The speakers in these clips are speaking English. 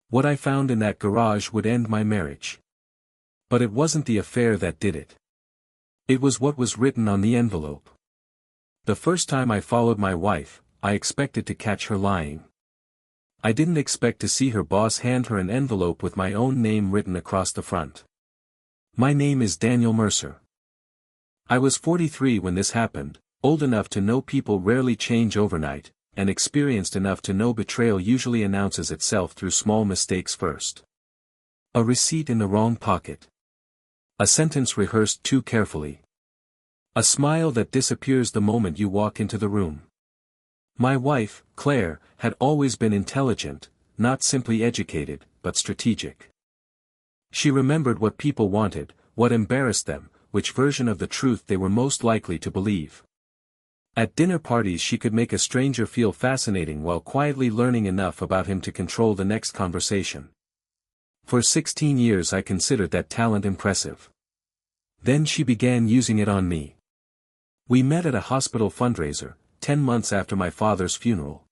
What I found in that garage would end my marriage. But it wasn't the affair that did it. It was what was written on the envelope. The first time I followed my wife, I expected to catch her lying. I didn't expect to see her boss hand her an envelope with my own name written across the front. My name is Daniel Mercer. I was 43 when this happened, old enough to know people rarely change overnight, and experienced enough to know betrayal usually announces itself through small mistakes first. A receipt in the wrong pocket. A sentence rehearsed too carefully. A smile that disappears the moment you walk into the room. My wife, Claire, had always been intelligent, not simply educated, but strategic. She remembered what people wanted, what embarrassed them, which version of the truth they were most likely to believe. At dinner parties she could make a stranger feel fascinating while quietly learning enough about him to control the next conversation. For 16 years I considered that talent impressive. Then she began using it on me. We met at a hospital fundraiser, 10 months after my father's funeral.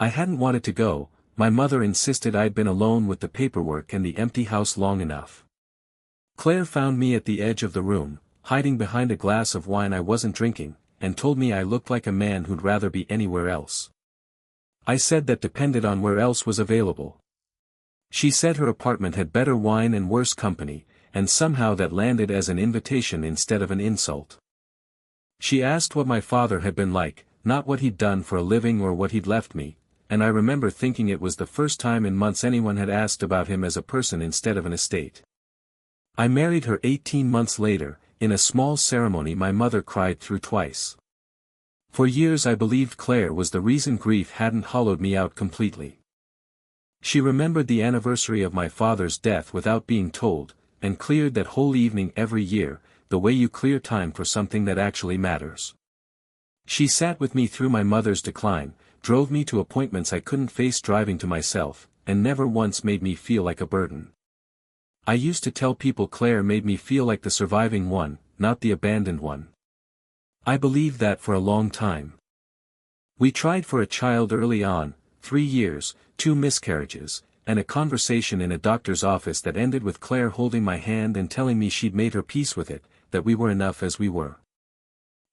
I hadn't wanted to go, my mother insisted I'd been alone with the paperwork and the empty house long enough. Claire found me at the edge of the room, hiding behind a glass of wine I wasn't drinking, and told me I looked like a man who'd rather be anywhere else. I said that depended on where else was available. She said her apartment had better wine and worse company, and somehow that landed as an invitation instead of an insult. She asked what my father had been like, not what he'd done for a living or what he'd left me, and I remember thinking it was the first time in months anyone had asked about him as a person instead of an estate. I married her 18 months later, in a small ceremony my mother cried through twice. For years I believed Claire was the reason grief hadn't hollowed me out completely. She remembered the anniversary of my father's death without being told, and cleared that whole evening every year, the way you clear time for something that actually matters. She sat with me through my mother's decline, drove me to appointments I couldn't face driving to myself, and never once made me feel like a burden. I used to tell people Claire made me feel like the surviving one, not the abandoned one. I believed that for a long time. We tried for a child early on, 3 years, 2 miscarriages, and a conversation in a doctor's office that ended with Claire holding my hand and telling me she'd made her peace with it, that we were enough as we were.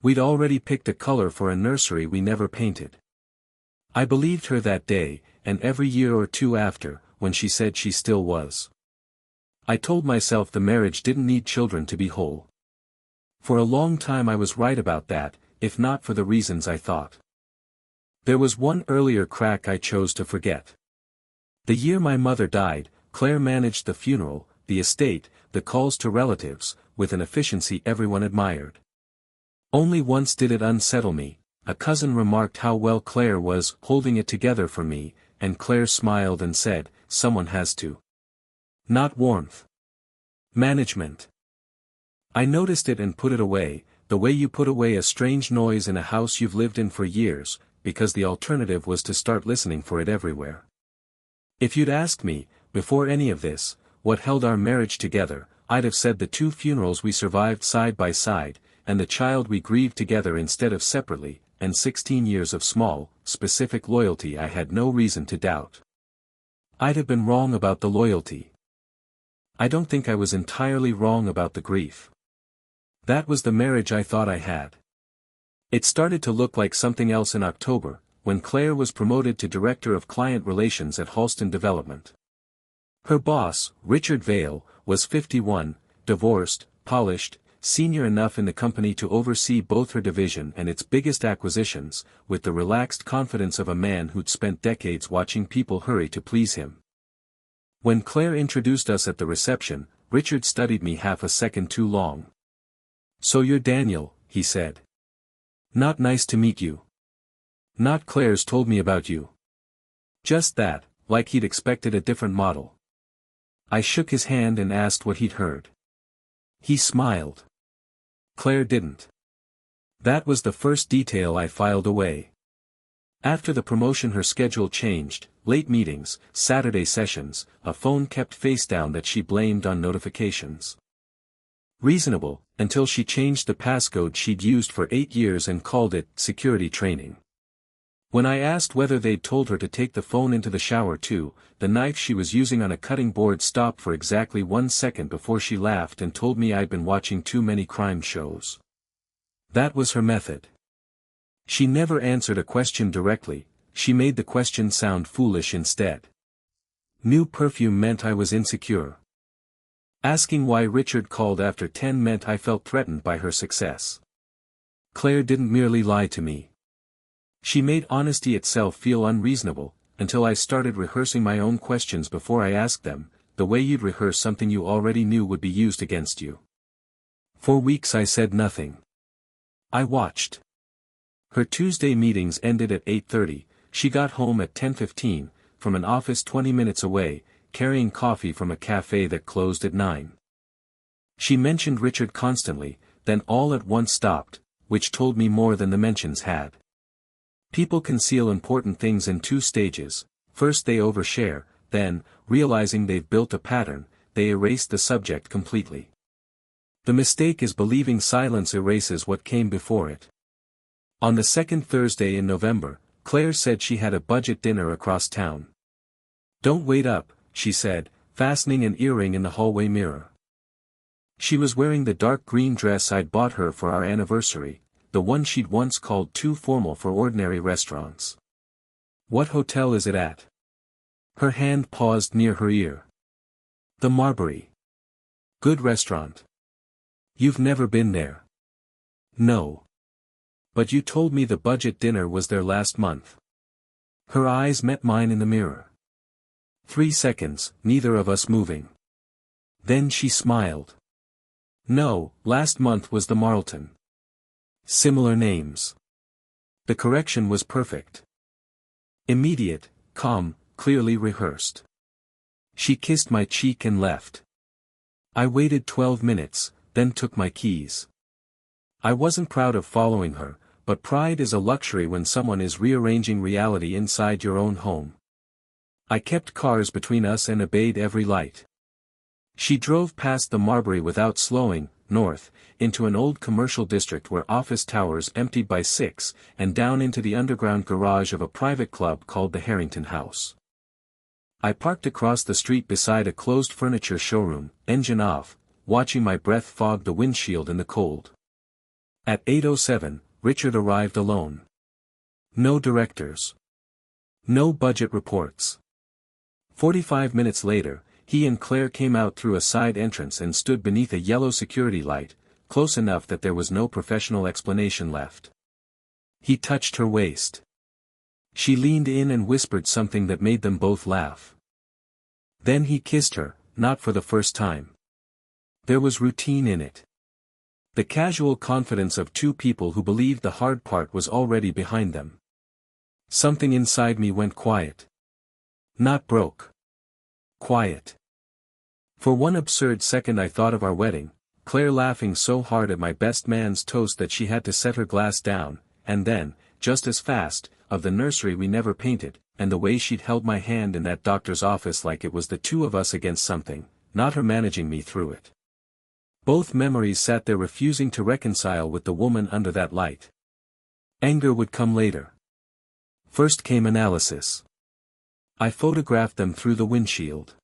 We'd already picked a color for a nursery we never painted. I believed her that day, and every year or two after, when she said she still was. I told myself the marriage didn't need children to be whole. For a long time I was right about that, if not for the reasons I thought. There was one earlier crack I chose to forget. The year my mother died, Claire managed the funeral, the estate, the calls to relatives, with an efficiency everyone admired. Only once did it unsettle me. A cousin remarked how well Claire was holding it together for me, and Claire smiled and said, "Someone has to." Not warmth. Management. I noticed it and put it away, the way you put away a strange noise in a house you've lived in for years, because the alternative was to start listening for it everywhere. If you'd asked me, before any of this, what held our marriage together, I'd have said the 2 funerals we survived side by side, and the child we grieved together instead of separately, and 16 years of small, specific loyalty I had no reason to doubt. I'd have been wrong about the loyalty. I don't think I was entirely wrong about the grief. That was the marriage I thought I had. It started to look like something else in October, when Claire was promoted to Director of Client Relations at Halston Development. Her boss, Richard Vale, was 51, divorced, polished, senior enough in the company to oversee both her division and its biggest acquisitions, with the relaxed confidence of a man who'd spent decades watching people hurry to please him. When Claire introduced us at the reception, Richard studied me half a second too long. "So you're Daniel," he said. "Not nice to meet you." "Not Claire's told me about you." Just that, like he'd expected a different model. I shook his hand and asked what he'd heard. He smiled. Claire didn't. That was the first detail I filed away. After the promotion her schedule changed, late meetings, Saturday sessions, a phone kept face down that she blamed on notifications. Reasonable, until she changed the passcode she'd used for 8 years and called it security training. When I asked whether they'd told her to take the phone into the shower too, the knife she was using on a cutting board stopped for exactly 1 second before she laughed and told me I'd been watching too many crime shows. That was her method. She never answered a question directly, she made the question sound foolish instead. New perfume meant I was insecure. Asking why Richard called after 10 meant I felt threatened by her success. Claire didn't merely lie to me. She made honesty itself feel unreasonable, until I started rehearsing my own questions before I asked them, the way you'd rehearse something you already knew would be used against you. For weeks I said nothing. I watched. Her Tuesday meetings ended at 8:30, she got home at 10:15, from an office 20 minutes away, carrying coffee from a cafe that closed at 9. She mentioned Richard constantly, then all at once stopped, which told me more than the mentions had. People conceal important things in 2 stages: first they overshare, then, realizing they've built a pattern, they erase the subject completely. The mistake is believing silence erases what came before it. On the second Thursday in November, Claire said she had a budget dinner across town. "Don't wait up," she said, fastening an earring in the hallway mirror. She was wearing the dark green dress I'd bought her for our anniversary, the one she'd once called too formal for ordinary restaurants. "What hotel is it at?" Her hand paused near her ear. "The Marbury. Good restaurant." "You've never been there?" "No. But you told me the budget dinner was there last month." Her eyes met mine in the mirror. 3 seconds, neither of us moving. Then she smiled. "No, last month was the Marlton." Similar names. The correction was perfect. Immediate, calm, clearly rehearsed. She kissed my cheek and left. I waited 12 minutes, then took my keys. I wasn't proud of following her, but pride is a luxury when someone is rearranging reality inside your own home. I kept cars between us and obeyed every light. She drove past the Marbury without slowing, north, into an old commercial district where office towers emptied by 6, and down into the underground garage of a private club called the Harrington House. I parked across the street beside a closed furniture showroom, engine off, watching my breath fog the windshield in the cold. At 8:07, Richard arrived alone. No directors. No budget reports. 45 minutes later, he and Claire came out through a side entrance and stood beneath a yellow security light, close enough that there was no professional explanation left. He touched her waist. She leaned in and whispered something that made them both laugh. Then he kissed her, not for the first time. There was routine in it. The casual confidence of 2 people who believed the hard part was already behind them. Something inside me went quiet. Not broke. Quiet. For one absurd second I thought of our wedding, Claire laughing so hard at my best man's toast that she had to set her glass down, and then, just as fast, of the nursery we never painted, and the way she'd held my hand in that doctor's office like it was the 2 of us against something, not her managing me through it. Both memories sat there refusing to reconcile with the woman under that light. Anger would come later. First came analysis. I photographed them through the windshield.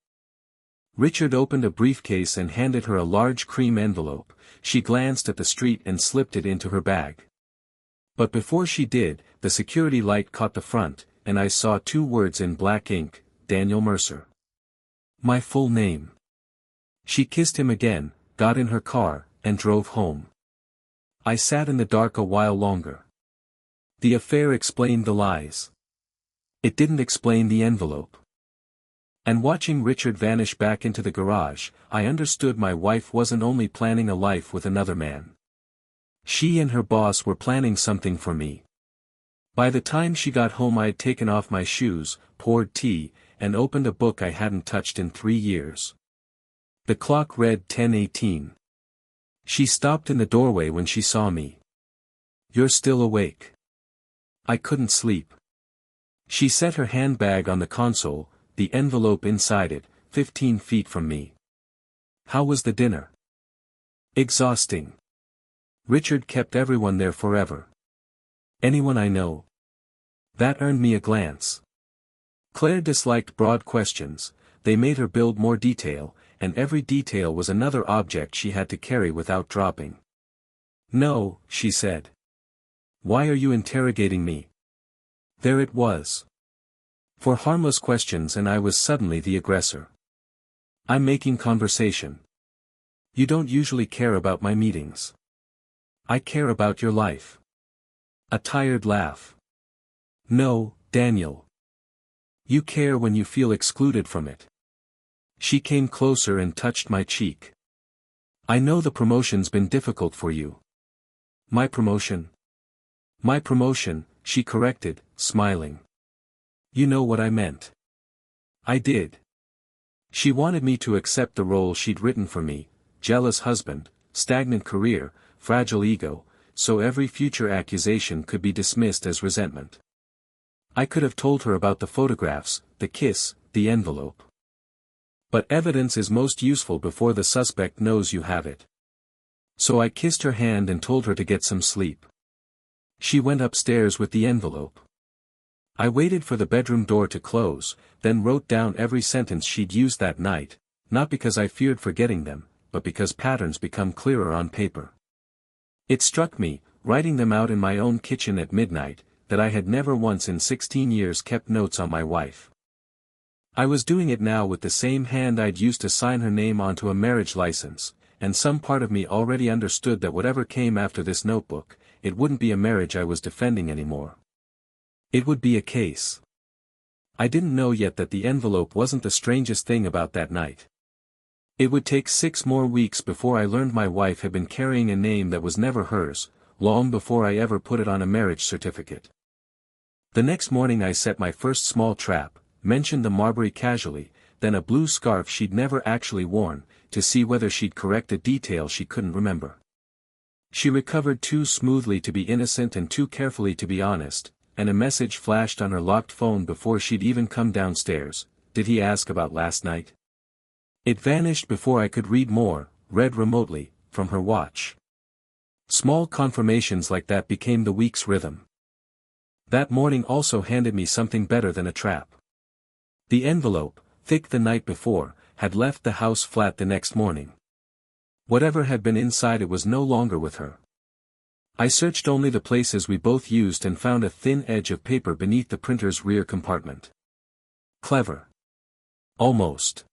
Richard opened a briefcase and handed her a large cream envelope. She glanced at the street and slipped it into her bag. But before she did, the security light caught the front, and I saw 2 words in black ink, Daniel Mercer. My full name. She kissed him again, got in her car, and drove home. I sat in the dark a while longer. The affair explained the lies. It didn't explain the envelope. And watching Richard vanish back into the garage, I understood my wife wasn't only planning a life with another man. She and her boss were planning something for me. By the time she got home I had taken off my shoes, poured tea, and opened a book I hadn't touched in 3 years. The clock read 10:18. She stopped in the doorway when she saw me. "You're still awake." I couldn't sleep. She set her handbag on the console, the envelope inside it, 15 feet from me. "How was the dinner?" "Exhausting. Richard kept everyone there forever." "Anyone I know?" That earned me a glance. Claire disliked broad questions, they made her build more detail, and every detail was another object she had to carry without dropping. "No," she said. "Why are you interrogating me?" There it was. For harmless questions, and I was suddenly the aggressor. "I'm making conversation. You don't usually care about my meetings." "I care about your life." A tired laugh. "No, Daniel. You care when you feel excluded from it." She came closer and touched my cheek. "I know the promotion's been difficult for you." "My promotion?" "My promotion," she corrected, smiling. "You know what I meant." I did. She wanted me to accept the role she'd written for me: jealous husband, stagnant career, fragile ego, so every future accusation could be dismissed as resentment. I could have told her about the photographs, the kiss, the envelope. But evidence is most useful before the suspect knows you have it. So I kissed her hand and told her to get some sleep. She went upstairs with the envelope. I waited for the bedroom door to close, then wrote down every sentence she'd used that night, not because I feared forgetting them, but because patterns become clearer on paper. It struck me, writing them out in my own kitchen at midnight, that I had never once in 16 years kept notes on my wife. I was doing it now with the same hand I'd used to sign her name onto a marriage license, and some part of me already understood that whatever came after this notebook, it wouldn't be a marriage I was defending anymore. It would be a case. I didn't know yet that the envelope wasn't the strangest thing about that night. It would take 6 more weeks before I learned my wife had been carrying a name that was never hers, long before I ever put it on a marriage certificate. The next morning I set my first small trap, mentioned the Marbury casually, then a blue scarf she'd never actually worn, to see whether she'd correct a detail she couldn't remember. She recovered too smoothly to be innocent and too carefully to be honest, and a message flashed on her locked phone before she'd even come downstairs: "Did he ask about last night?" It vanished before I could read more, read remotely, from her watch. Small confirmations like that became the week's rhythm. That morning also handed me something better than a trap. The envelope, thick the night before, had left the house flat the next morning. Whatever had been inside it was no longer with her. I searched only the places we both used and found a thin edge of paper beneath the printer's rear compartment. Clever. Almost.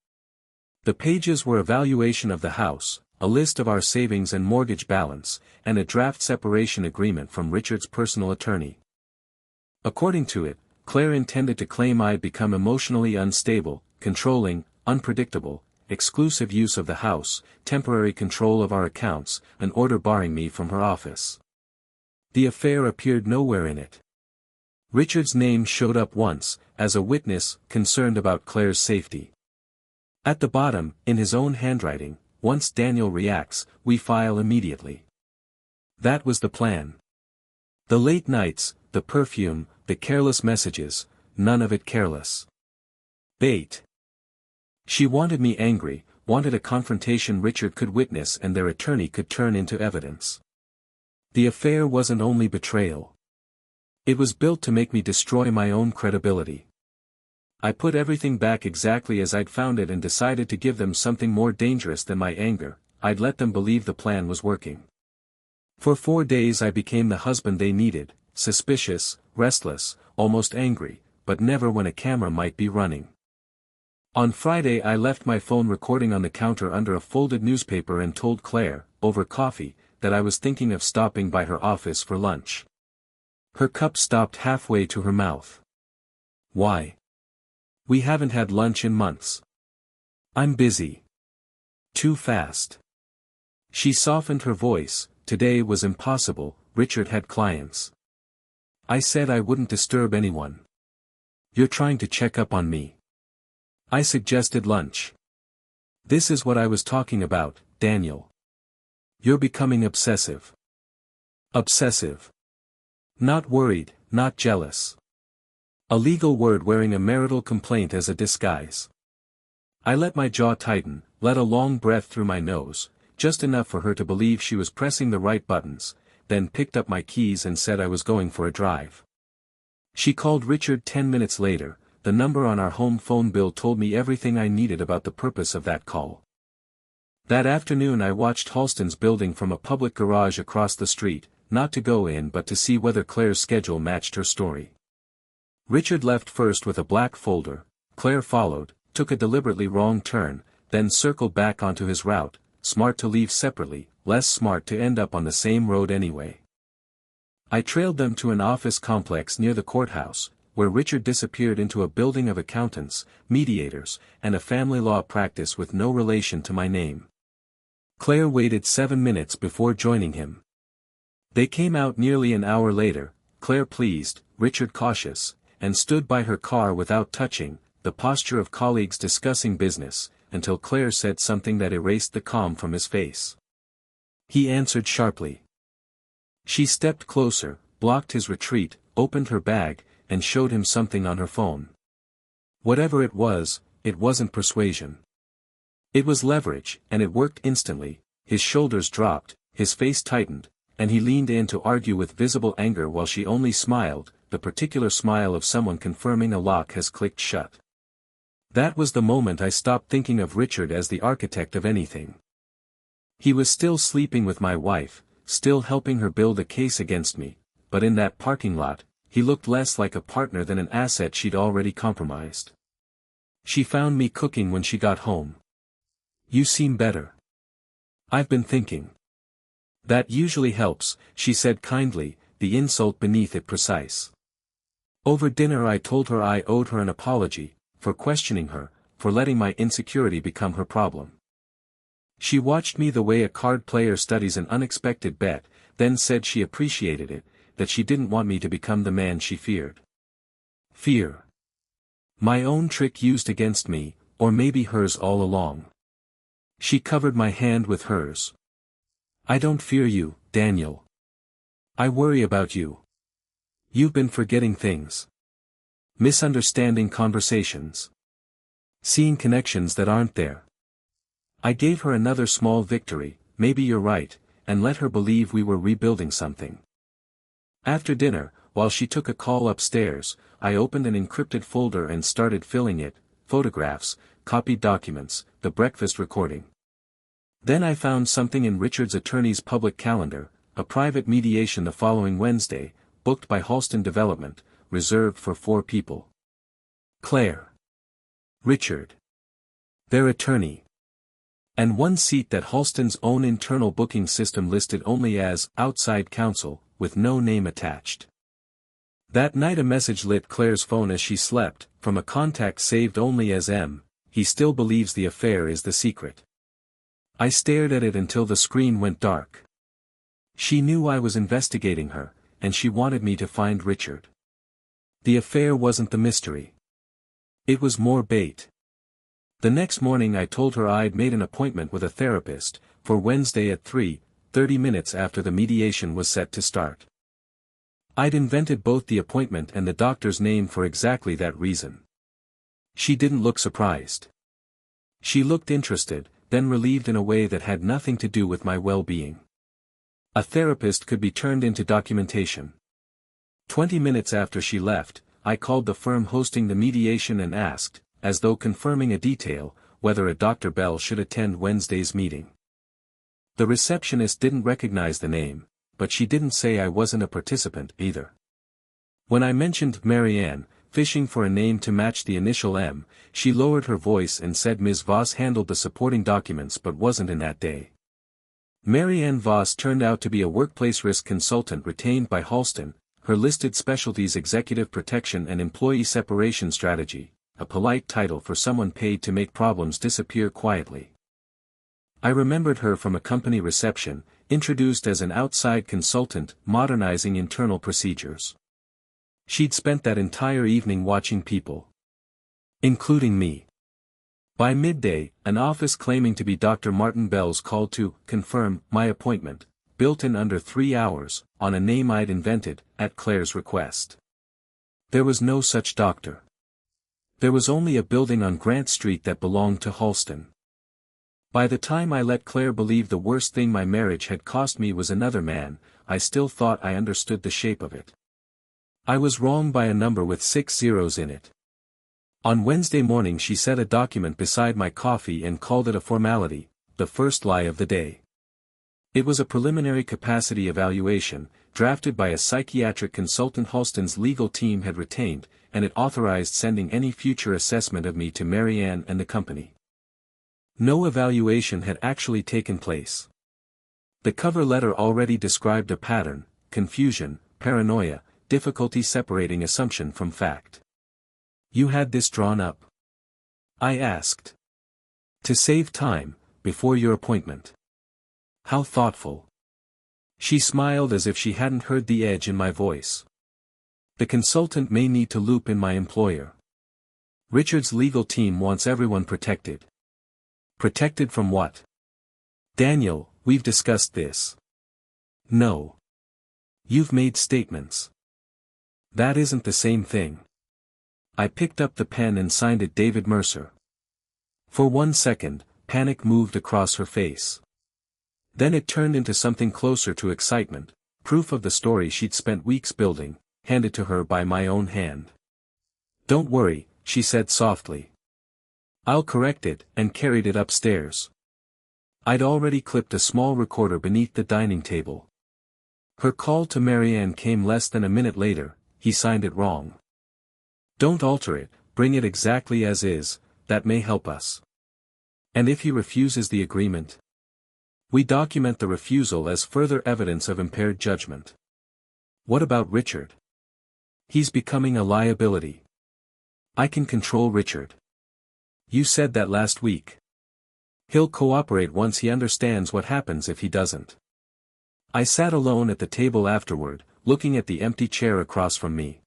The pages were a valuation of the house, a list of our savings and mortgage balance, and a draft separation agreement from Richard's personal attorney. According to it, Claire intended to claim I'd become emotionally unstable, controlling, unpredictable, exclusive use of the house, temporary control of our accounts, an order barring me from her office. The affair appeared nowhere in it. Richard's name showed up once, as a witness, concerned about Claire's safety. At the bottom, in his own handwriting, "Once Daniel reacts, we file immediately." That was the plan. The late nights, the perfume, the careless messages, none of it careless. Bait. She wanted me angry, wanted a confrontation Richard could witness and their attorney could turn into evidence. The affair wasn't only betrayal. It was built to make me destroy my own credibility. I put everything back exactly as I'd found it and decided to give them something more dangerous than my anger. I'd let them believe the plan was working. For 4 days I became the husband they needed, suspicious, restless, almost angry, but never when a camera might be running. On Friday I left my phone recording on the counter under a folded newspaper and told Claire, over coffee, that I was thinking of stopping by her office for lunch. Her cup stopped halfway to her mouth. "Why?" "We haven't had lunch in months." "I'm busy." "Too fast." She softened her voice. Today was impossible, Richard had clients. I said I wouldn't disturb anyone. "You're trying to check up on me." I suggested lunch. "This is what I was talking about, Daniel. You're becoming obsessive." Obsessive. Not worried, not jealous. A legal word wearing a marital complaint as a disguise. I let my jaw tighten, let a long breath through my nose, just enough for her to believe she was pressing the right buttons, then picked up my keys and said I was going for a drive. She called Richard 10 minutes later. The number on our home phone bill told me everything I needed about the purpose of that call. That afternoon I watched Halston's building from a public garage across the street, not to go in but to see whether Claire's schedule matched her story. Richard left first with a black folder, Claire followed, took a deliberately wrong turn, then circled back onto his route, smart to leave separately, less smart to end up on the same road anyway. I trailed them to an office complex near the courthouse, where Richard disappeared into a building of accountants, mediators, and a family law practice with no relation to my name. Claire waited 7 minutes before joining him. They came out nearly an hour later, Claire pleased, Richard cautious, and stood by her car without touching, the posture of colleagues discussing business, until Claire said something that erased the calm from his face. He answered sharply. She stepped closer, blocked his retreat, opened her bag, and showed him something on her phone. Whatever it wasn't persuasion. It was leverage, and it worked instantly. His shoulders dropped, his face tightened, and he leaned in to argue with visible anger while she only smiled, the particular smile of someone confirming a lock has clicked shut. That was the moment I stopped thinking of Richard as the architect of anything. He was still sleeping with my wife, still helping her build a case against me, but in that parking lot, he looked less like a partner than an asset she'd already compromised. She found me cooking when she got home. "You seem better." "I've been thinking." "That usually helps," she said kindly, the insult beneath it precise. Over dinner I told her I owed her an apology, for questioning her, for letting my insecurity become her problem. She watched me the way a card player studies an unexpected bet, then said she appreciated it, that she didn't want me to become the man she feared. Fear. My own trick used against me, or maybe hers all along. She covered my hand with hers. "I don't fear you, Daniel. I worry about you. You've been forgetting things. Misunderstanding conversations. Seeing connections that aren't there." I gave her another small victory, "Maybe you're right," and let her believe we were rebuilding something. After dinner, while she took a call upstairs, I opened an encrypted folder and started filling it, photographs, copied documents, the breakfast recording. Then I found something in Richard's attorney's public calendar, a private mediation the following Wednesday, booked by Halston Development, reserved for 4 people. Claire. Richard. Their attorney. And 1 seat that Halston's own internal booking system listed only as outside counsel, with no name attached. That night a message lit Claire's phone as she slept, from a contact saved only as M. "He still believes the affair is the secret." I stared at it until the screen went dark. She knew I was investigating her, and she wanted me to find Richard. The affair wasn't the mystery. It was more bait. The next morning I told her I'd made an appointment with a therapist, for Wednesday at 3, 30 minutes after the mediation was set to start. I'd invented both the appointment and the doctor's name for exactly that reason. She didn't look surprised. She looked interested, then relieved in a way that had nothing to do with my well-being. A therapist could be turned into documentation. 20 minutes after she left, I called the firm hosting the mediation and asked, as though confirming a detail, whether a Dr. Bell should attend Wednesday's meeting. The receptionist didn't recognize the name, but she didn't say I wasn't a participant either. When I mentioned Marianne, fishing for a name to match the initial M, she lowered her voice and said Ms. Voss handled the supporting documents but wasn't in that day. Marianne Voss turned out to be a workplace risk consultant retained by Halston, her listed specialties executive protection and employee separation strategy, a polite title for someone paid to make problems disappear quietly. I remembered her from a company reception, introduced as an outside consultant, modernizing internal procedures. She'd spent that entire evening watching people. Including me. By midday, an office claiming to be Dr. Martin Bell's called to confirm my appointment, built in under 3 hours, on a name I'd invented, at Claire's request. There was no such doctor. There was only a building on Grant Street that belonged to Halston. By the time I let Claire believe the worst thing my marriage had cost me was another man, I still thought I understood the shape of it. I was wrong by a number with 6 zeros in it. On Wednesday morning she set a document beside my coffee and called it a formality, the first lie of the day. It was a preliminary capacity evaluation, drafted by a psychiatric consultant Halston's legal team had retained, and it authorized sending any future assessment of me to Marianne and the company. No evaluation had actually taken place. The cover letter already described a pattern: confusion, paranoia, difficulty separating assumption from fact. "You had this drawn up?" I asked. "To save time, before your appointment." "How thoughtful." She smiled as if she hadn't heard the edge in my voice. "The consultant may need to loop in my employer. Richard's legal team wants everyone protected." "Protected from what?" "Daniel, we've discussed this." "No. You've made statements." "That isn't the same thing." I picked up the pen and signed it David Mercer. For 1 second, panic moved across her face. Then it turned into something closer to excitement, proof of the story she'd spent weeks building, handed to her by my own hand. "Don't worry," she said softly. "I'll correct it," and carried it upstairs. I'd already clipped a small recorder beneath the dining table. Her call to Marianne came less than a minute later. "He signed it wrong. Don't alter it, bring it exactly as is, that may help us." "And if he refuses the agreement?" "We document the refusal as further evidence of impaired judgment." "What about Richard?" "He's becoming a liability." "I can control Richard." "You said that last week." "He'll cooperate once he understands what happens if he doesn't." I sat alone at the table afterward, looking at the empty chair across from me.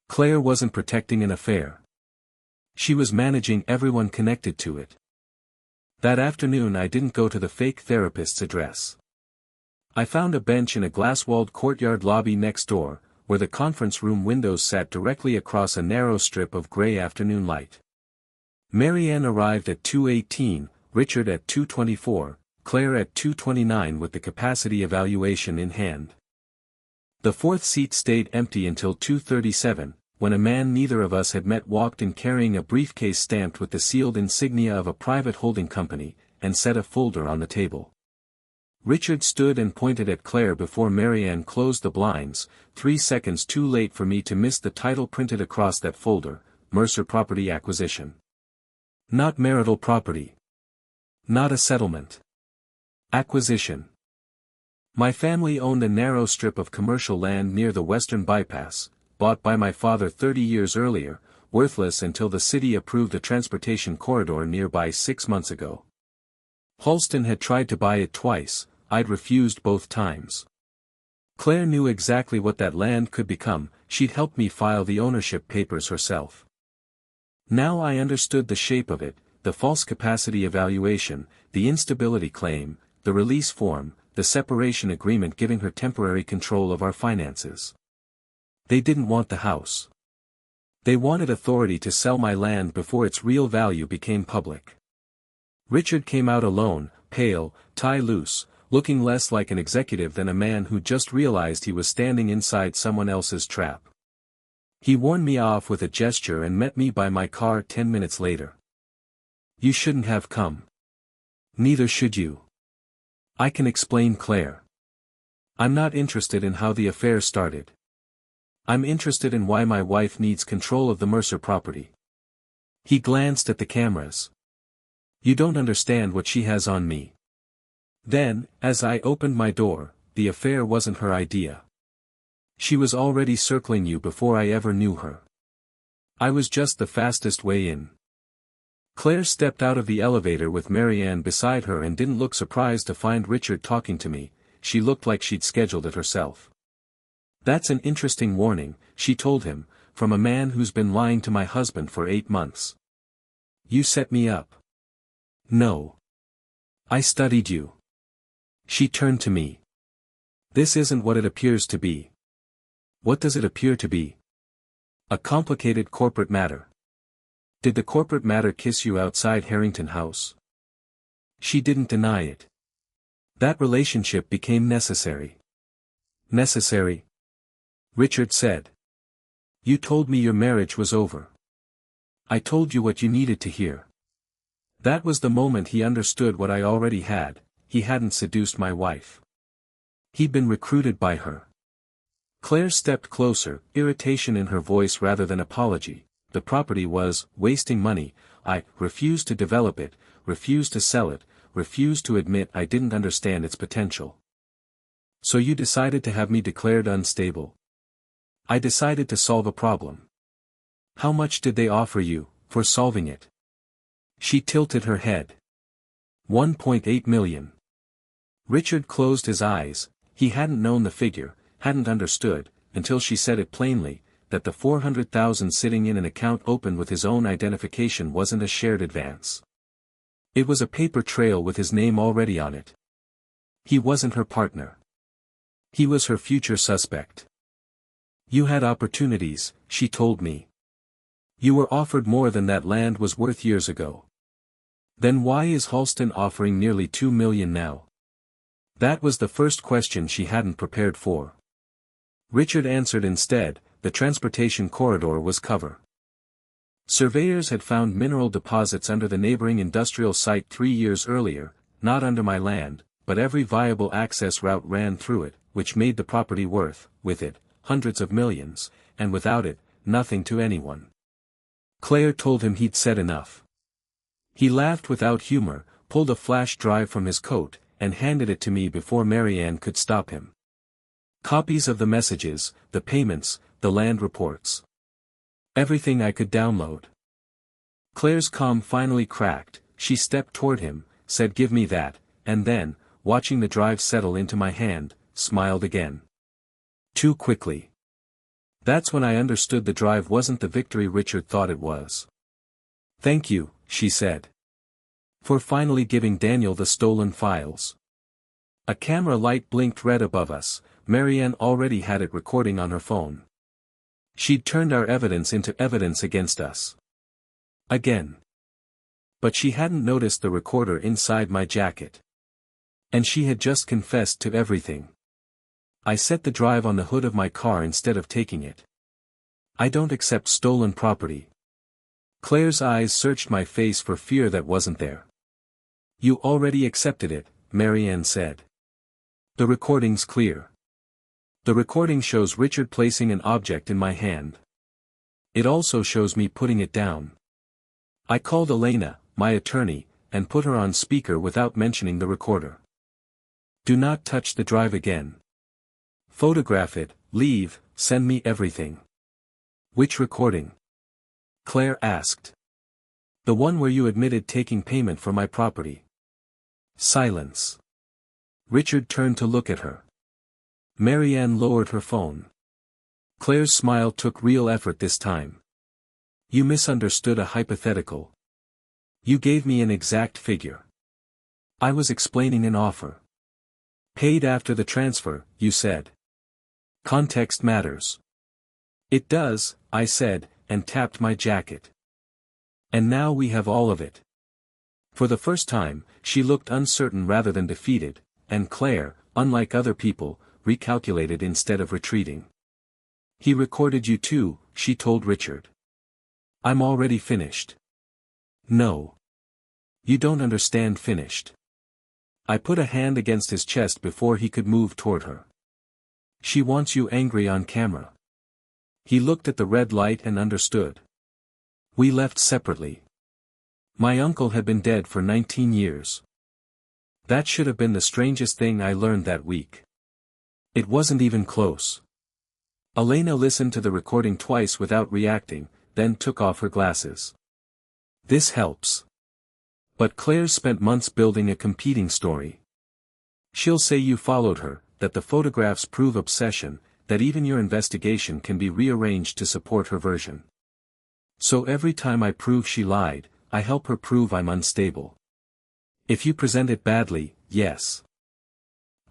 Claire wasn't protecting an affair. She was managing everyone connected to it. That afternoon I didn't go to the fake therapist's address. I found a bench in a glass-walled courtyard lobby next door, where the conference room windows sat directly across a narrow strip of gray afternoon light. Marianne arrived at 2:18, Richard at 2:24, Claire at 2:29 with the capacity evaluation in hand. The fourth seat stayed empty until 2:37, when a man neither of us had met walked in carrying a briefcase stamped with the sealed insignia of a private holding company, and set a folder on the table. Richard stood and pointed at Claire before Marianne closed the blinds, 3 seconds too late for me to miss the title printed across that folder: Mercer Property Acquisition. Not marital property. Not a settlement. Acquisition. My family owned a narrow strip of commercial land near the Western Bypass, bought by my father 30 years earlier, worthless until the city approved a transportation corridor nearby 6 months ago. Halston had tried to buy it twice. I'd refused both times. Claire knew exactly what that land could become. She'd helped me file the ownership papers herself. Now I understood the shape of it: the false capacity evaluation, the instability claim, the release form, the separation agreement giving her temporary control of our finances. They didn't want the house. They wanted authority to sell my land before its real value became public. Richard came out alone, pale, tie loose, looking less like an executive than a man who just realized he was standing inside someone else's trap. He warned me off with a gesture and met me by my car 10 minutes later. "You shouldn't have come. Neither should you. I can explain, Claire. I'm not interested in how the affair started. I'm interested in why my wife needs control of the Mercer property." He glanced at the cameras. "You don't understand what she has on me." Then, as I opened my door, "The affair wasn't her idea. She was already circling you before I ever knew her. I was just the fastest way in." Claire stepped out of the elevator with Marianne beside her and didn't look surprised to find Richard talking to me. She looked like she'd scheduled it herself. "That's an interesting warning," she told him, "from a man who's been lying to my husband for 8 months. You set me up." "No. I studied you." She turned to me. "This isn't what it appears to be." "What does it appear to be?" "A complicated corporate matter." "Did the corporate matter kiss you outside Harrington House?" She didn't deny it. "That relationship became necessary." "Necessary?" Richard said. You told me your marriage was over. I told you what you needed to hear. That was the moment he understood what I already had. He hadn't seduced my wife. He'd been recruited by her. Claire stepped closer, irritation in her voice rather than apology. The property was wasting money. I refused to develop it, refused to sell it, refused to admit I didn't understand its potential. So you decided to have me declared unstable. I decided to solve a problem. How much did they offer you for solving it? She tilted her head. 1.8 million. Richard closed his eyes. He hadn't known the figure, hadn't understood, until she said it plainly, that the 400,000 sitting in an account opened with his own identification wasn't a shared advance. It was a paper trail with his name already on it. He wasn't her partner. He was her future suspect. You had opportunities, she told me. You were offered more than that land was worth years ago. Then why is Halston offering nearly 2 million now? That was the first question she hadn't prepared for. Richard answered instead, the transportation corridor was cover. Surveyors had found mineral deposits under the neighboring industrial site 3 years earlier, not under my land, but every viable access route ran through it, which made the property worth, with it, hundreds of millions, and without it, nothing to anyone. Claire told him he'd said enough. He laughed without humor, pulled a flash drive from his coat, and handed it to me before Marianne could stop him. Copies of the messages, the payments, the land reports. Everything I could download. Claire's calm finally cracked. She stepped toward him, said give me that, and then, watching the drive settle into my hand, smiled again. Too quickly. That's when I understood the drive wasn't the victory Richard thought it was. Thank you, she said. For finally giving Daniel the stolen files. A camera light blinked red above us. Marianne already had it recording on her phone. She'd turned our evidence into evidence against us. Again. But she hadn't noticed the recorder inside my jacket. And she had just confessed to everything. I set the drive on the hood of my car instead of taking it. I don't accept stolen property. Claire's eyes searched my face for fear that wasn't there. You already accepted it, Marianne said. The recording's clear. The recording shows Richard placing an object in my hand. It also shows me putting it down. I called Elena, my attorney, and put her on speaker without mentioning the recorder. Do not touch the drive again. Photograph it, leave, send me everything. Which recording? Claire asked. The one where you admitted taking payment for my property. Silence. Richard turned to look at her. Marianne lowered her phone. Claire's smile took real effort this time. You misunderstood a hypothetical. You gave me an exact figure. I was explaining an offer. Paid after the transfer, you said. Context matters. It does, I said, and tapped my jacket. And now we have all of it. For the first time, she looked uncertain rather than defeated, and Claire, unlike other people, recalculated instead of retreating. He recorded you too, she told Richard. I'm already finished. No. You don't understand finished. I put a hand against his chest before he could move toward her. She wants you angry on camera. He looked at the red light and understood. We left separately. My uncle had been dead for 19 years. That should have been the strangest thing I learned that week. It wasn't even close. Elena listened to the recording twice without reacting, then took off her glasses. This helps. But Claire spent months building a competing story. She'll say you followed her, that the photographs prove obsession, that even your investigation can be rearranged to support her version. So every time I prove she lied, I help her prove I'm unstable. If you present it badly, yes.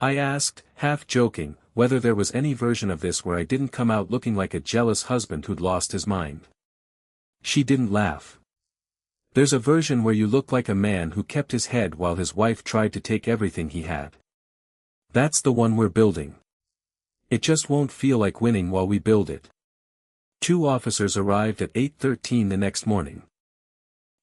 I asked, half joking, whether there was any version of this where I didn't come out looking like a jealous husband who'd lost his mind. She didn't laugh. There's a version where you look like a man who kept his head while his wife tried to take everything he had. That's the one we're building. It just won't feel like winning while we build it. Two officers arrived at 8:13 the next morning.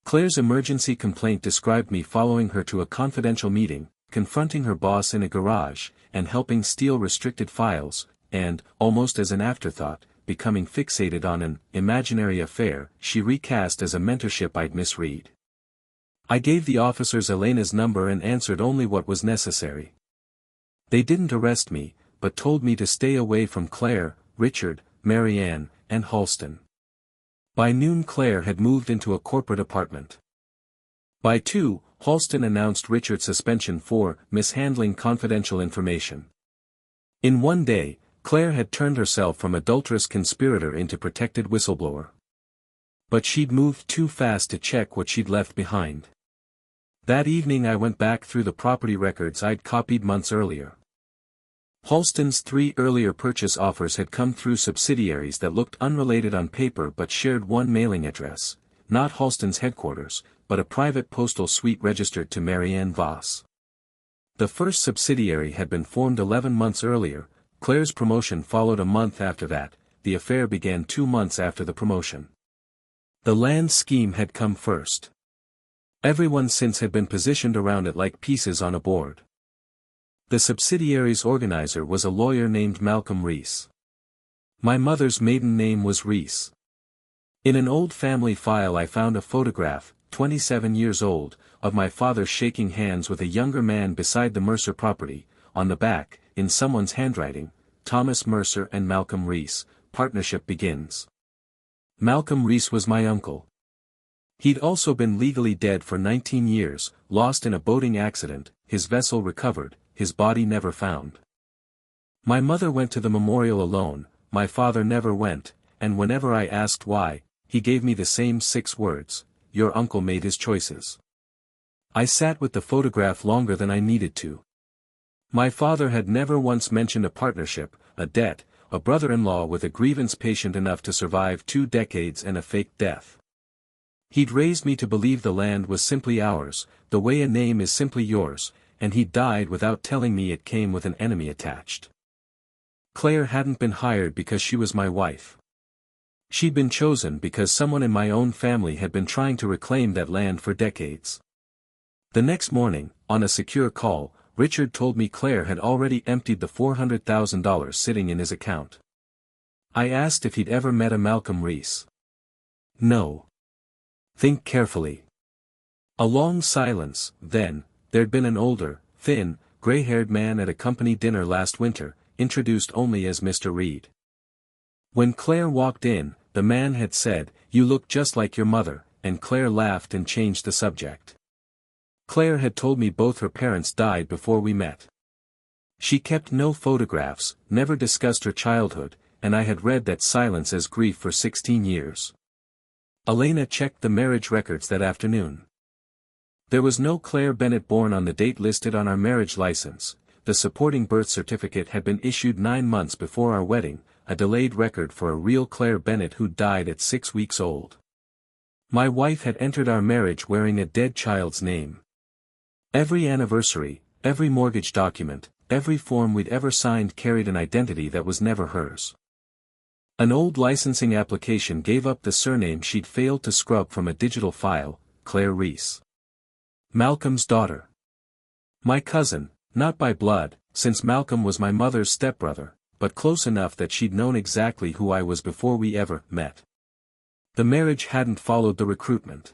Claire's emergency complaint described me following her to a confidential meeting, confronting her boss in a garage, and helping steal restricted files, and, almost as an afterthought, becoming fixated on an imaginary affair she recast as a mentorship I'd misread. I gave the officers Elena's number and answered only what was necessary. They didn't arrest me, but told me to stay away from Claire, Richard, Marianne, and Halston. By noon Claire had moved into a corporate apartment. By 2, Halston announced Richard's suspension for mishandling confidential information. In one day, Claire had turned herself from adulterous conspirator into protected whistleblower. But she'd moved too fast to check what she'd left behind. That evening I went back through the property records I'd copied months earlier. Halston's 3 earlier purchase offers had come through subsidiaries that looked unrelated on paper but shared one mailing address, not Halston's headquarters, but a private postal suite registered to Marianne Voss. The first subsidiary had been formed 11 months earlier, Claire's promotion followed a month after that, the affair began 2 months after the promotion. The land scheme had come first. Everyone since had been positioned around it like pieces on a board. The subsidiary's organizer was a lawyer named Malcolm Reese. My mother's maiden name was Reese. In an old family file I found a photograph, 27 years old, of my father shaking hands with a younger man beside the Mercer property, on the back, in someone's handwriting, Thomas Mercer and Malcolm Reese, partnership begins. Malcolm Reese was my uncle. He'd also been legally dead for 19 years, lost in a boating accident, his vessel recovered, his body never found. My mother went to the memorial alone, my father never went, and whenever I asked why, he gave me the same 6 words, "Your uncle made his choices." I sat with the photograph longer than I needed to. My father had never once mentioned a partnership, a debt, a brother-in-law with a grievance patient enough to survive 2 decades and a fake death. He'd raised me to believe the land was simply ours, the way a name is simply yours, and he died without telling me it came with an enemy attached. Claire hadn't been hired because she was my wife. She'd been chosen because someone in my own family had been trying to reclaim that land for decades. The next morning, on a secure call, Richard told me Claire had already emptied the $400,000 sitting in his account. I asked if he'd ever met a Malcolm Reese. No. Think carefully. A long silence, then, there'd been an older, thin, gray-haired man at a company dinner last winter, introduced only as Mr. Reed. When Claire walked in, the man had said, "You look just like your mother," and Claire laughed and changed the subject. Claire had told me both her parents died before we met. She kept no photographs, never discussed her childhood, and I had read that silence as grief for 16 years. Elena checked the marriage records that afternoon. There was no Claire Bennett born on the date listed on our marriage license. The supporting birth certificate had been issued 9 months before our wedding, a delayed record for a real Claire Bennett who died at 6 weeks old. My wife had entered our marriage wearing a dead child's name. Every anniversary, every mortgage document, every form we'd ever signed carried an identity that was never hers. An old licensing application gave up the surname she'd failed to scrub from a digital file, Claire Reese. Malcolm's daughter. My cousin, not by blood, since Malcolm was my mother's stepbrother, but close enough that she'd known exactly who I was before we ever met. The marriage hadn't followed the recruitment.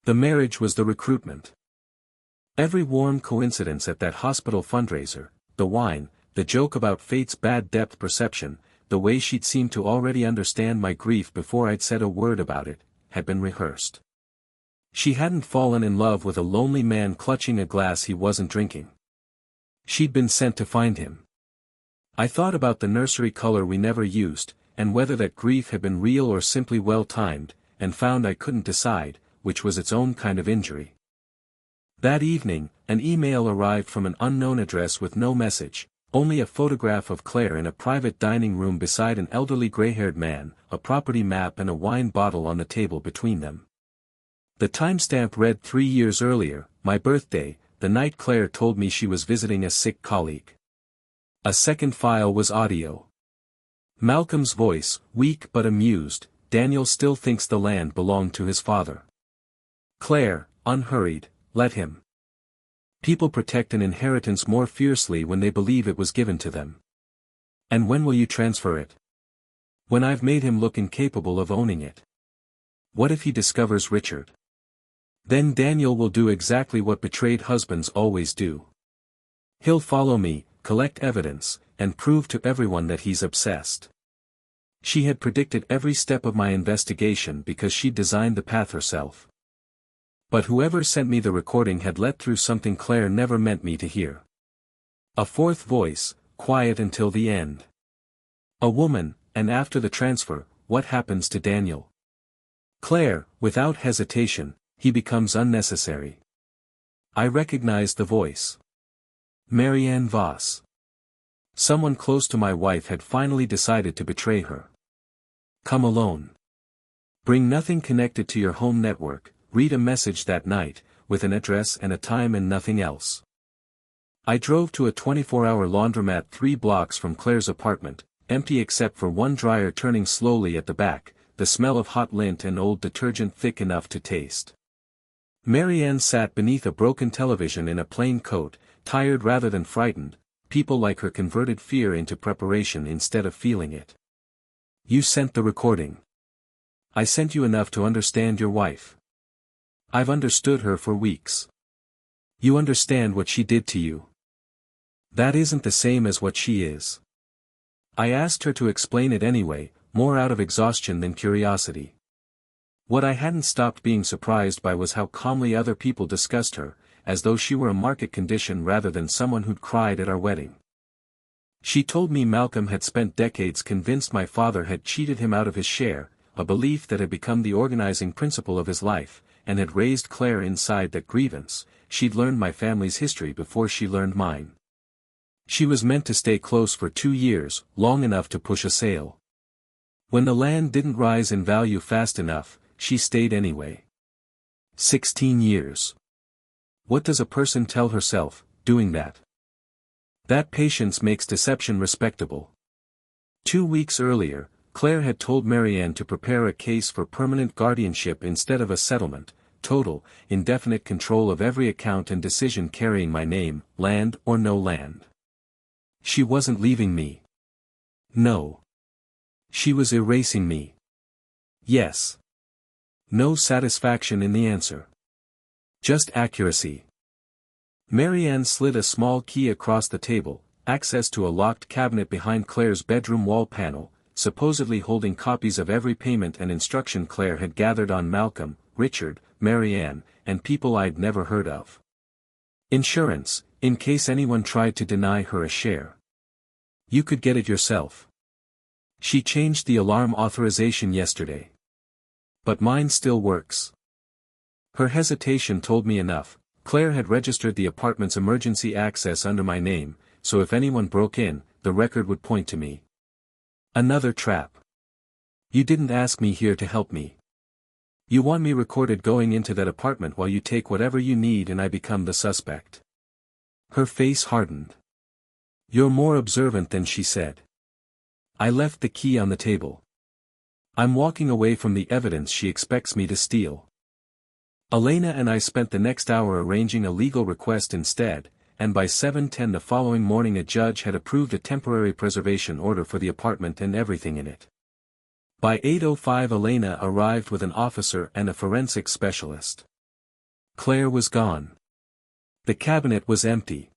The marriage was the recruitment. Every warm coincidence at that hospital fundraiser, the wine, the joke about fate's bad depth perception, the way she'd seemed to already understand my grief before I'd said a word about it, had been rehearsed. She hadn't fallen in love with a lonely man clutching a glass he wasn't drinking. She'd been sent to find him. I thought about the nursery color we never used, and whether that grief had been real or simply well-timed, and found I couldn't decide, which was its own kind of injury. That evening, an email arrived from an unknown address with no message, only a photograph of Claire in a private dining room beside an elderly gray-haired man, a property map and a wine bottle on the table between them. The timestamp read 3 years earlier, my birthday, the night Claire told me she was visiting a sick colleague. A second file was audio. Malcolm's voice, weak but amused. Daniel still thinks the land belonged to his father. Claire, unhurried, let him. People protect an inheritance more fiercely when they believe it was given to them. And when will you transfer it? When I've made him look incapable of owning it. What if he discovers Richard? Then Daniel will do exactly what betrayed husbands always do. He'll follow me, collect evidence, and prove to everyone that he's obsessed. She had predicted every step of my investigation because she'd designed the path herself. But whoever sent me the recording had let through something Claire never meant me to hear. A fourth voice, quiet until the end. A woman, and after the transfer, what happens to Daniel? Claire, without hesitation, he becomes unnecessary. I recognized the voice. Marianne Voss. Someone close to my wife had finally decided to betray her. Come alone. Bring nothing connected to your home network, read a message that night, with an address and a time and nothing else. I drove to a 24-hour laundromat 3 blocks from Claire's apartment, empty except for one dryer turning slowly at the back, the smell of hot lint and old detergent thick enough to taste. Marianne sat beneath a broken television in a plain coat, tired rather than frightened. People like her converted fear into preparation instead of feeling it. You sent the recording. I sent you enough to understand your wife. I've understood her for weeks. You understand what she did to you. That isn't the same as what she is. I asked her to explain it anyway, more out of exhaustion than curiosity. What I hadn't stopped being surprised by was how calmly other people discussed her, as though she were a market condition rather than someone who'd cried at our wedding. She told me Malcolm had spent decades convinced my father had cheated him out of his share, a belief that had become the organizing principle of his life, and had raised Claire inside that grievance. She'd learned my family's history before she learned mine. She was meant to stay close for 2 years, long enough to push a sale. When the land didn't rise in value fast enough, she stayed anyway. 16 years. What does a person tell herself, doing that? That patience makes deception respectable. 2 weeks earlier, Claire had told Marianne to prepare a case for permanent guardianship instead of a settlement, total, indefinite control of every account and decision carrying my name, land or no land. She wasn't leaving me. No. She was erasing me. Yes. No satisfaction in the answer. Just accuracy. Marianne slid a small key across the table, access to a locked cabinet behind Claire's bedroom wall panel, supposedly holding copies of every payment and instruction Claire had gathered on Malcolm, Richard, Marianne, and people I'd never heard of. Insurance, in case anyone tried to deny her a share. You could get it yourself. She changed the alarm authorization yesterday. But mine still works. Her hesitation told me enough. Claire had registered the apartment's emergency access under my name, so if anyone broke in, the record would point to me. Another trap. You didn't ask me here to help me. You want me recorded going into that apartment while you take whatever you need and I become the suspect. Her face hardened. You're more observant than she said. I left the key on the table. I'm walking away from the evidence she expects me to steal. Elena and I spent the next hour arranging a legal request instead, and by 7:10 the following morning a judge had approved a temporary preservation order for the apartment and everything in it. By 8:05 Elena arrived with an officer and a forensic specialist. Claire was gone. The cabinet was empty.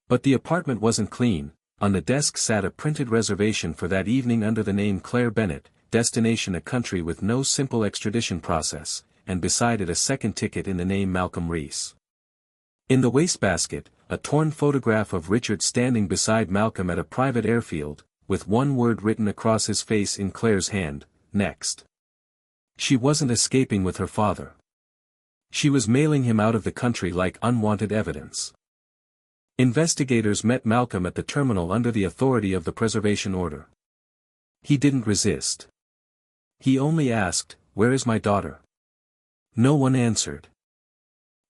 But the apartment wasn't clean. On the desk sat a printed reservation for that evening under the name Claire Bennett, destination a country with no simple extradition process, and beside it a second ticket in the name Malcolm Reese. In the wastebasket, a torn photograph of Richard standing beside Malcolm at a private airfield, with one word written across his face in Claire's hand, next. She wasn't escaping with her father. She was mailing him out of the country like unwanted evidence. Investigators met Malcolm at the terminal under the authority of the preservation order. He didn't resist. He only asked, "Where is my daughter?" No one answered.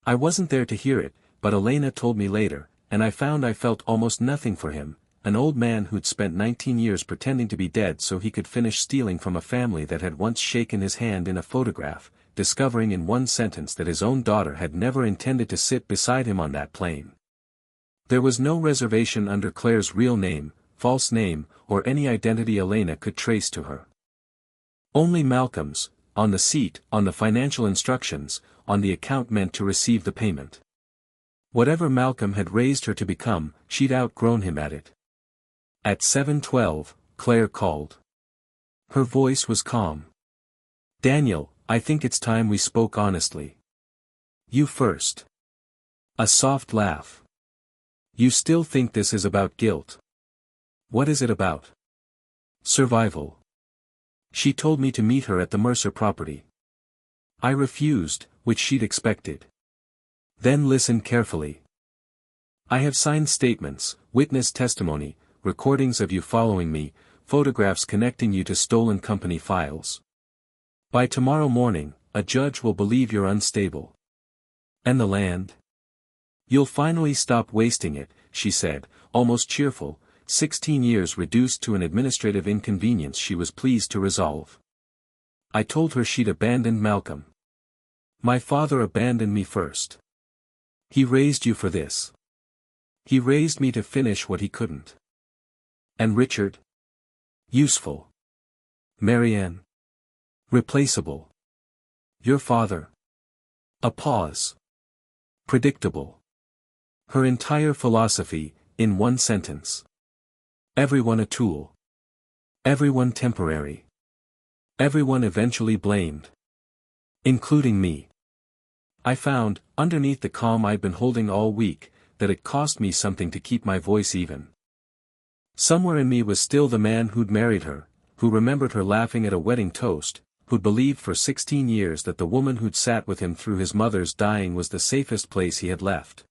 I wasn't there to hear it, but Elena told me later, and I found I felt almost nothing for him, an old man who'd spent 19 years pretending to be dead so he could finish stealing from a family that had once shaken his hand in a photograph, discovering in one sentence that his own daughter had never intended to sit beside him on that plane. There was no reservation under Claire's real name, false name, or any identity Elena could trace to her. Only Malcolm's, on the seat, on the financial instructions, on the account meant to receive the payment. Whatever Malcolm had raised her to become, she'd outgrown him at it. At 7:12, Claire called. Her voice was calm. "Daniel, I think it's time we spoke honestly. You first." A soft laugh. "You still think this is about guilt? What is it about?" "Survival. She told me to meet her at the Mercer property. I refused, which she'd expected. Then listen carefully. I have signed statements, witness testimony, recordings of you following me, photographs connecting you to stolen company files. By tomorrow morning, a judge will believe you're unstable. And the land? You'll finally stop wasting it," she said, almost cheerful. 16 years reduced to an administrative inconvenience she was pleased to resolve. I told her she'd abandoned Malcolm. My father abandoned me first. He raised you for this. He raised me to finish what he couldn't. And Richard? Useful. Marianne? Replaceable. Your father? A pause. Predictable. Her entire philosophy, in one sentence. Everyone a tool. Everyone temporary. Everyone eventually blamed. Including me. I found, underneath the calm I'd been holding all week, that it cost me something to keep my voice even. Somewhere in me was still the man who'd married her, who remembered her laughing at a wedding toast, who'd believed for 16 years that the woman who'd sat with him through his mother's dying was the safest place he had left.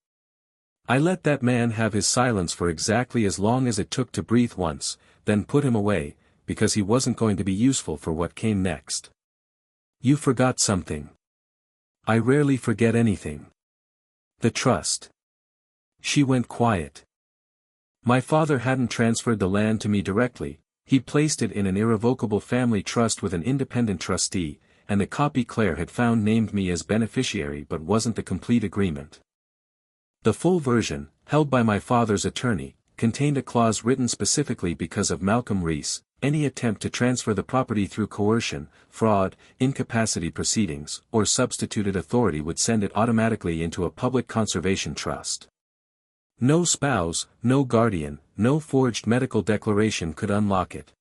I let that man have his silence for exactly as long as it took to breathe once, then put him away, because he wasn't going to be useful for what came next. You forgot something. I rarely forget anything. The trust. She went quiet. My father hadn't transferred the land to me directly, he'd placed it in an irrevocable family trust with an independent trustee, and the copy Claire had found named me as beneficiary but wasn't the complete agreement. The full version, held by my father's attorney, contained a clause written specifically because of Malcolm Reese. Any attempt to transfer the property through coercion, fraud, incapacity proceedings, or substituted authority would send it automatically into a public conservation trust. No spouse, no guardian, no forged medical declaration could unlock it.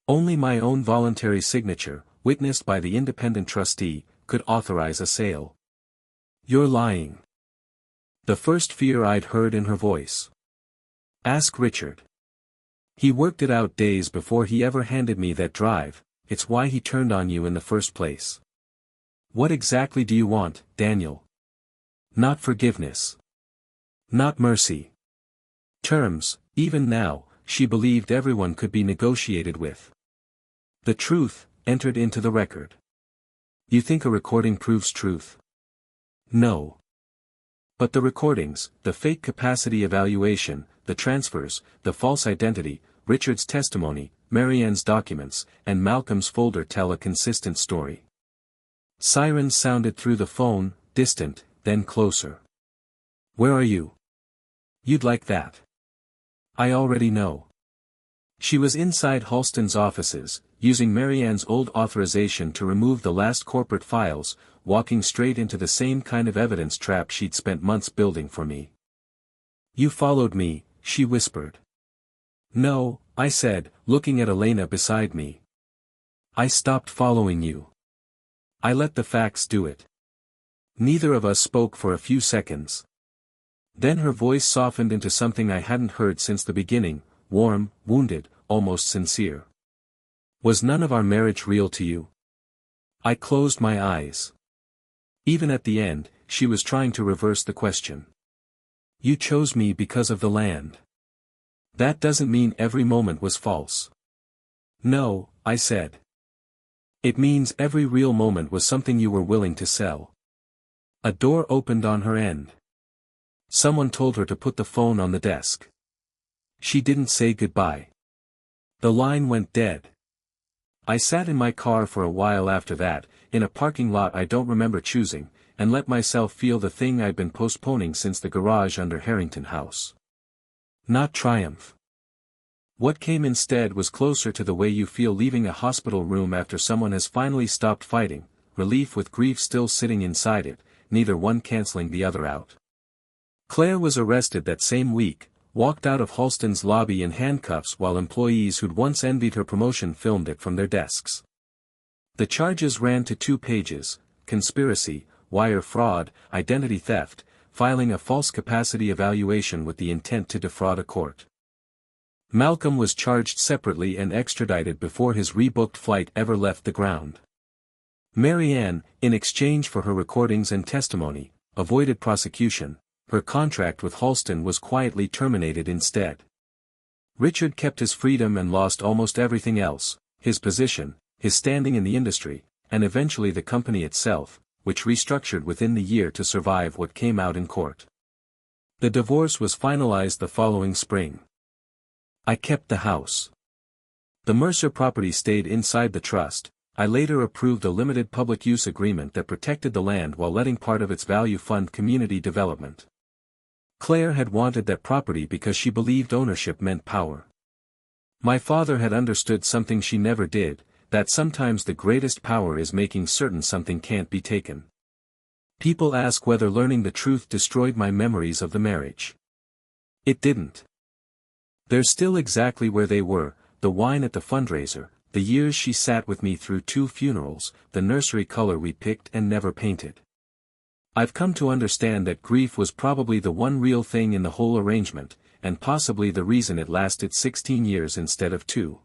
Only my own voluntary signature, witnessed by the independent trustee, could authorize a sale. You're lying. The first fear I'd heard in her voice. Ask Richard. He worked it out days before he ever handed me that drive. It's why he turned on you in the first place. What exactly do you want, Daniel? Not forgiveness. Not mercy. Terms, even now, she believed everyone could be negotiated with. The truth, entered into the record. You think a recording proves truth? No. But the recordings, the fake capacity evaluation, the transfers, the false identity, Richard's testimony, Marianne's documents, and Malcolm's folder tell a consistent story. Sirens sounded through the phone, distant, then closer. Where are you? You'd like that. I already know. She was inside Halston's offices, using Marianne's old authorization to remove the last corporate files, walking straight into the same kind of evidence trap she'd spent months building for me. You followed me, she whispered. No, I said, looking at Elena beside me. I stopped following you. I let the facts do it. Neither of us spoke for a few seconds. Then her voice softened into something I hadn't heard since the beginning, warm, wounded, almost sincere. Was none of our marriage real to you? I closed my eyes. Even at the end, she was trying to reverse the question. You chose me because of the land. That doesn't mean every moment was false. No, I said. It means every real moment was something you were willing to sell. A door opened on her end. Someone told her to put the phone on the desk. She didn't say goodbye. The line went dead. I sat in my car for a while after that, in a parking lot I don't remember choosing, and let myself feel the thing I'd been postponing since the garage under Harrington House. Not triumph. What came instead was closer to the way you feel leaving a hospital room after someone has finally stopped fighting, relief with grief still sitting inside it, neither one canceling the other out. Claire was arrested that same week, walked out of Halston's lobby in handcuffs while employees who'd once envied her promotion filmed it from their desks. The charges ran to 2 pages: conspiracy, wire fraud, identity theft, filing a false capacity evaluation with the intent to defraud a court. Malcolm was charged separately and extradited before his rebooked flight ever left the ground. Marianne, in exchange for her recordings and testimony, avoided prosecution. Her contract with Halston was quietly terminated instead. Richard kept his freedom and lost almost everything else: his position, his standing in the industry, and eventually the company itself, which restructured within the year to survive what came out in court. The divorce was finalized the following spring. I kept the house. The Mercer property stayed inside the trust. I later approved a limited public use agreement that protected the land while letting part of its value fund community development. Claire had wanted that property because she believed ownership meant power. My father had understood something she never did, that sometimes the greatest power is making certain something can't be taken. People ask whether learning the truth destroyed my memories of the marriage. It didn't. They're still exactly where they were: the wine at the fundraiser, the years she sat with me through 2 funerals, the nursery color we picked and never painted. I've come to understand that grief was probably the one real thing in the whole arrangement, and possibly the reason it lasted 16 years instead of 2.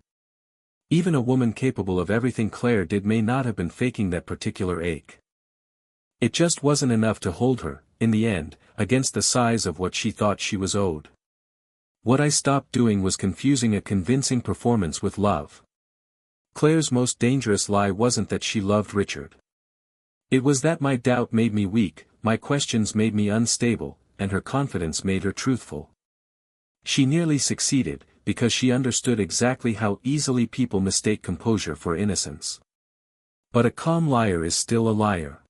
Even a woman capable of everything Claire did may not have been faking that particular ache. It just wasn't enough to hold her, in the end, against the size of what she thought she was owed. What I stopped doing was confusing a convincing performance with love. Claire's most dangerous lie wasn't that she loved Richard. It was that my doubt made me weak, my questions made me unstable, and her confidence made her truthful. She nearly succeeded, because she understood exactly how easily people mistake composure for innocence. But a calm liar is still a liar.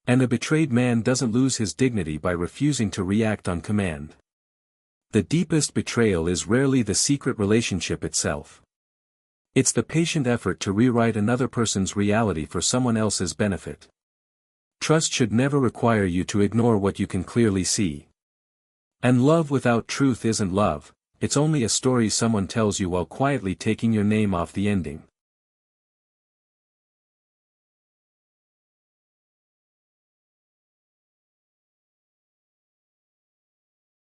And a betrayed man doesn't lose his dignity by refusing to react on command. The deepest betrayal is rarely the secret relationship itself. It's the patient effort to rewrite another person's reality for someone else's benefit. Trust should never require you to ignore what you can clearly see. And love without truth isn't love, it's only a story someone tells you while quietly taking your name off the ending.